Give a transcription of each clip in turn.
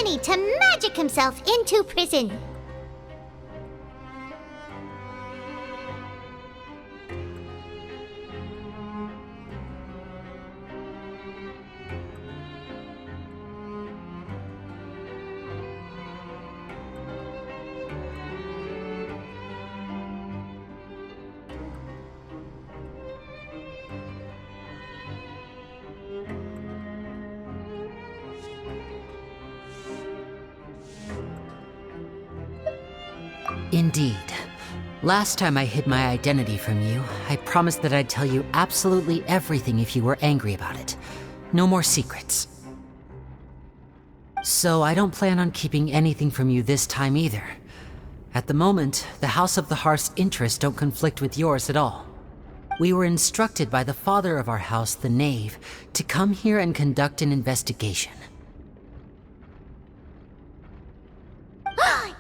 Lenny to magic himself into prison. Indeed. Last time I hid my identity from you, I promised that I'd tell you absolutely everything if you were angry about it. No more secrets. So I don't plan on keeping anything from you this time either. At the moment, the House of the Hearth's interests don't conflict with yours at all. We were instructed by the father of our house, the Knave, to come here and conduct an investigation.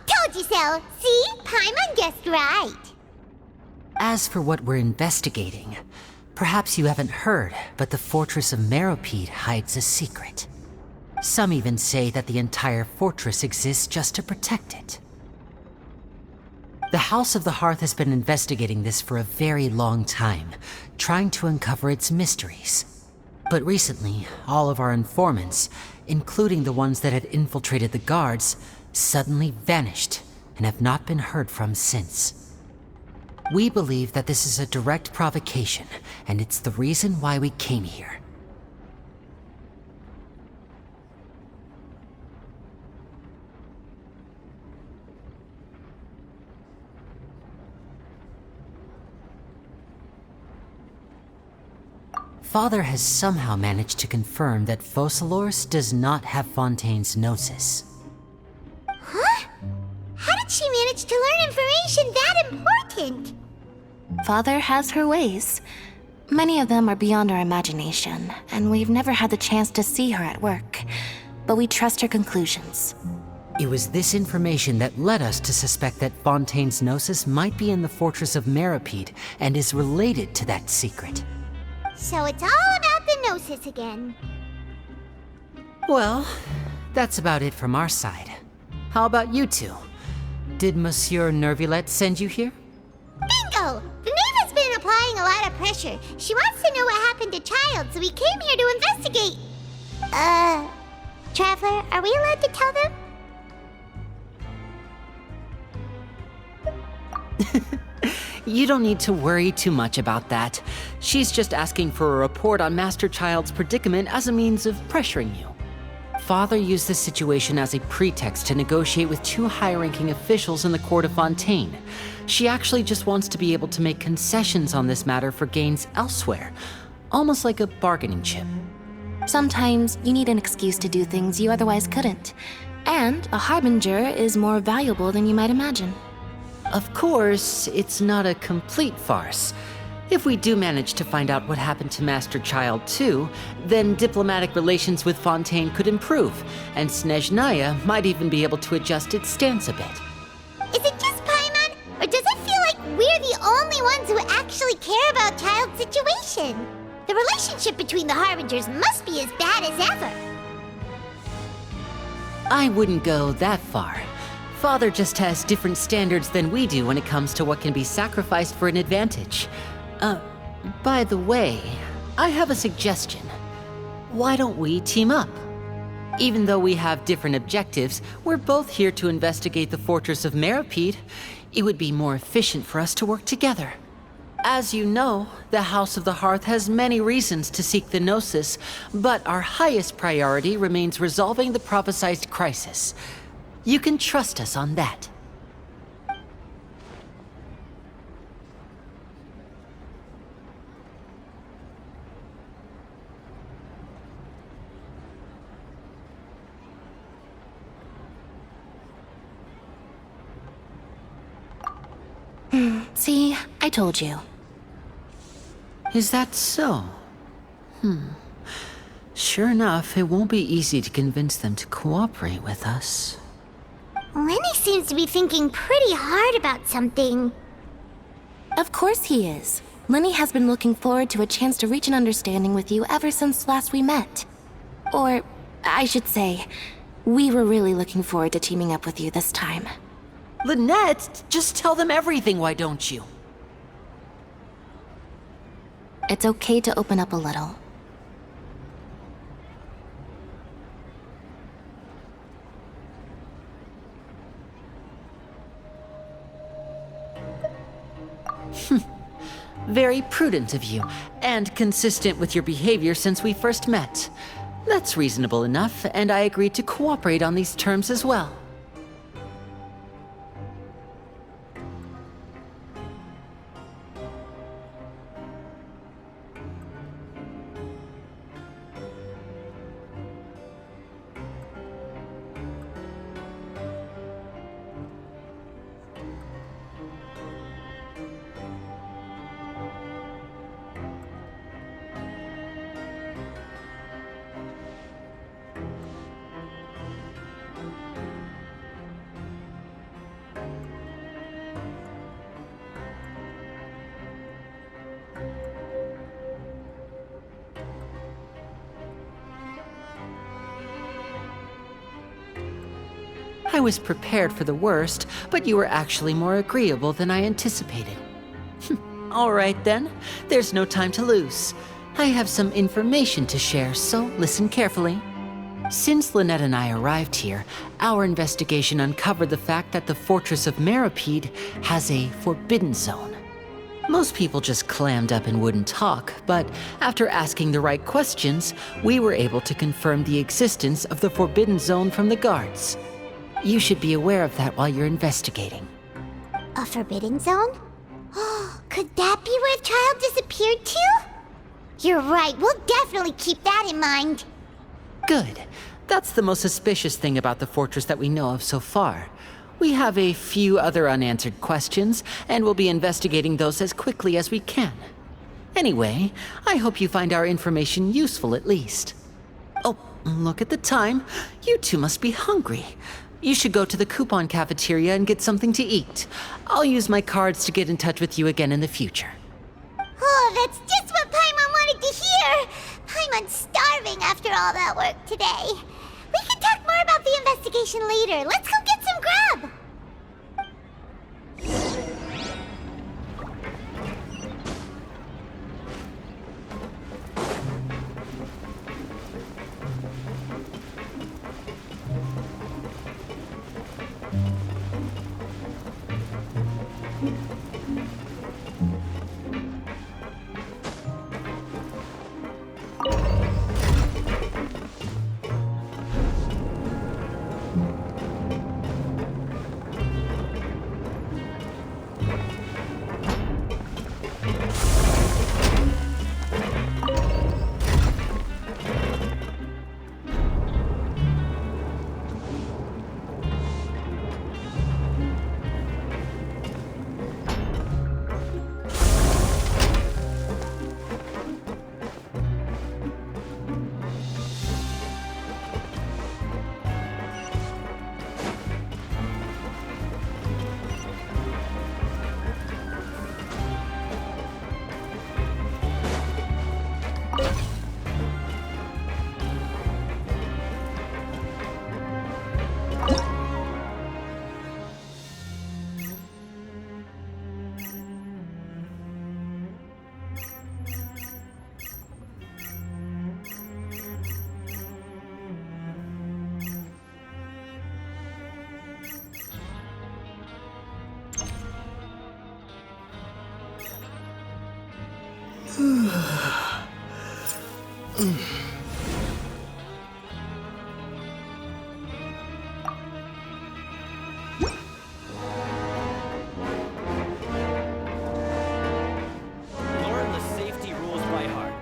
Told you so! See? Paimon guessed right. As for what we're investigating, perhaps you haven't heard, but the Fortress of Meropide hides a secret. Some even say that the entire fortress exists just to protect it. The House of the Hearth has been investigating this for a very long time, trying to uncover its mysteries. But recently, all of our informants, including the ones that had infiltrated the guards, suddenly vanished and have not been heard from since. We believe that this is a direct provocation, and it's the reason why we came here. Father has somehow managed to confirm that Focalors does not have Fontaine's Gnosis. Huh? How did she manage to learn information that important? Father has her ways. Many of them are beyond our imagination, and we've never had the chance to see her at work. But we trust her conclusions. It was this information that led us to suspect that Fontaine's Gnosis might be in the Fortress of Meropide and is related to that secret. So it's all about the Gnosis again. Well, that's about it from our side. How about you two? Did Monsieur Nervulette send you here? Bingo! The Knave has been applying a lot of pressure. She wants to know what happened to Child, so we came here to investigate. Traveler, are we allowed to tell them? You don't need to worry too much about that. She's just asking for a report on Master Child's predicament as a means of pressuring you. Father used this situation as a pretext to negotiate with two high-ranking officials in the court of Fontaine. She actually just wants to be able to make concessions on this matter for gains elsewhere, almost like a bargaining chip. Sometimes you need an excuse to do things you otherwise couldn't. And a harbinger is more valuable than you might imagine. Of course, it's not a complete farce. If we do manage to find out what happened to Master Child too, then diplomatic relations with Fontaine could improve, and Snezhnaya might even be able to adjust its stance a bit. Is it just Paimon, or does it feel like we're the only ones who actually care about Child's situation? The relationship between the Harbingers must be as bad as ever. I wouldn't go that far. Father just has different standards than we do when it comes to what can be sacrificed for an advantage. By the way, I have a suggestion. Why don't we team up? Even though we have different objectives, we're both here to investigate the Fortress of Meropide. It would be more efficient for us to work together. As you know, the House of the Hearth has many reasons to seek the Gnosis, but our highest priority remains resolving the prophesized crisis. You can trust us on that. See, I told you. Is that so? Sure enough, it won't be easy to convince them to cooperate with us. Lenny seems to be thinking pretty hard about something. Of course he is. Lenny has been looking forward to a chance to reach an understanding with you ever since last we met. Or, I should say, We were really looking forward to teaming up with you this time. Lynette, just tell them everything, why don't you? It's okay to open up a little. Very prudent of you, and consistent with your behavior since we first met. That's reasonable enough, and I agreed to cooperate on these terms as well. I was prepared for the worst, but you were actually more agreeable than I anticipated. All right then, there's no time to lose. I have some information to share, so listen carefully. Since Lynette and I arrived here, our investigation uncovered the fact that the Fortress of Meropide has a forbidden zone. Most people just clammed up and wouldn't talk, but after asking the right questions, we were able to confirm the existence of the forbidden zone from the guards. You should be aware of that while you're investigating. A forbidden zone? Could that be where the child disappeared to? You're right, we'll definitely keep that in mind. Good. That's the most suspicious thing about the fortress that we know of so far. We have a few other unanswered questions, and we'll be investigating those as quickly as we can. Anyway, I hope you find our information useful at least. Oh, look at the time. You two must be hungry. You should go to the coupon cafeteria and get something to eat. I'll use my cards to get in touch with you again in the future. Oh, that's just what Paimon wanted to hear! Paimon's starving after all that work today. We can talk more about the investigation later. Let's go get some grub! Learn the safety rules by heart.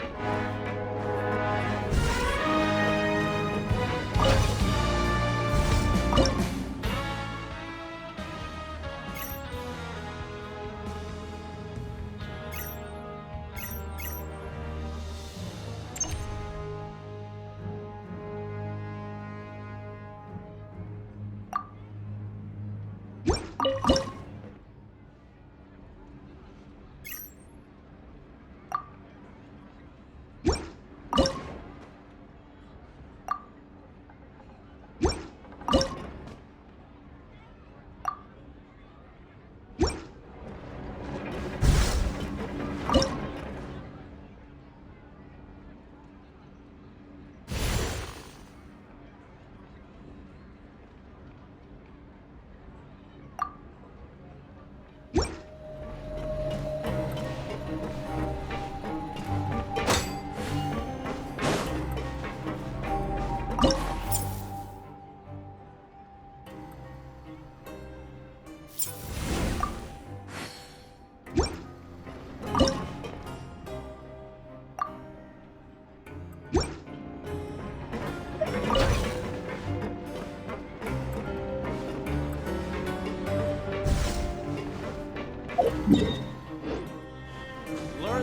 Learn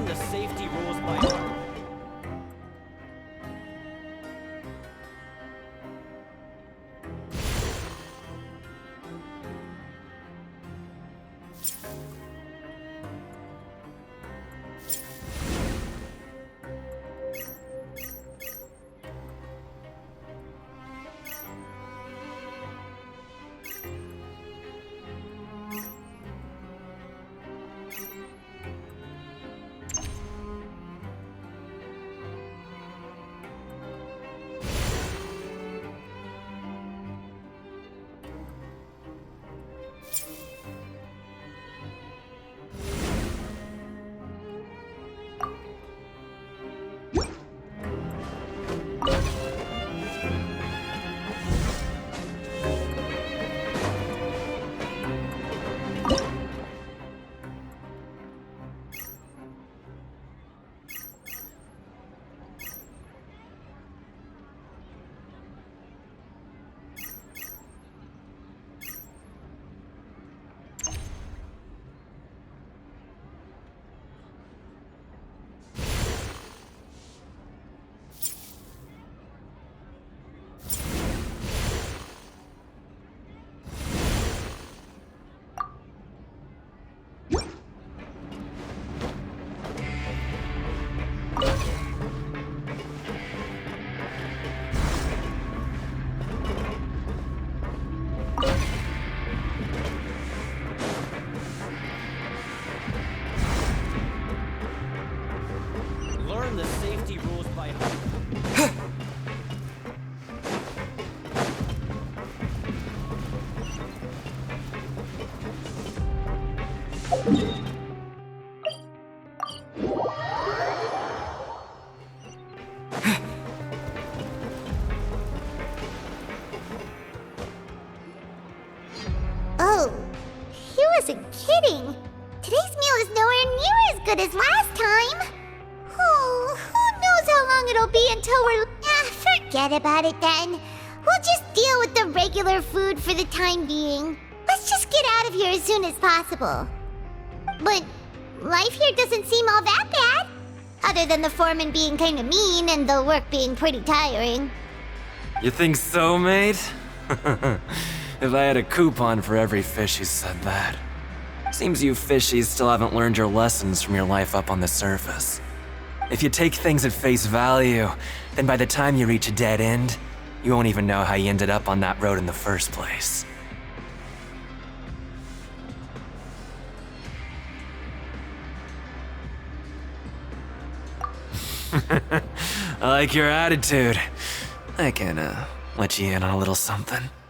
the safety rules by heart. Learn the safety rules by heart. Oh, he wasn't kidding. Today's meal is nowhere near as good as last time. Oh, who knows how long it'll be until we're... forget about it then. We'll just deal with the regular food for the time being. Let's just get out of here as soon as possible. But life here doesn't seem all that bad. Other than the foreman being kind of mean and the work being pretty tiring. You think so, mate? If I had a coupon for every fish who said that. Seems you fishies still haven't learned your lessons from your life up on the surface. If you take things at face value, then by the time you reach a dead end, you won't even know how you ended up on that road in the first place. I like your attitude. I can, let you in on a little something.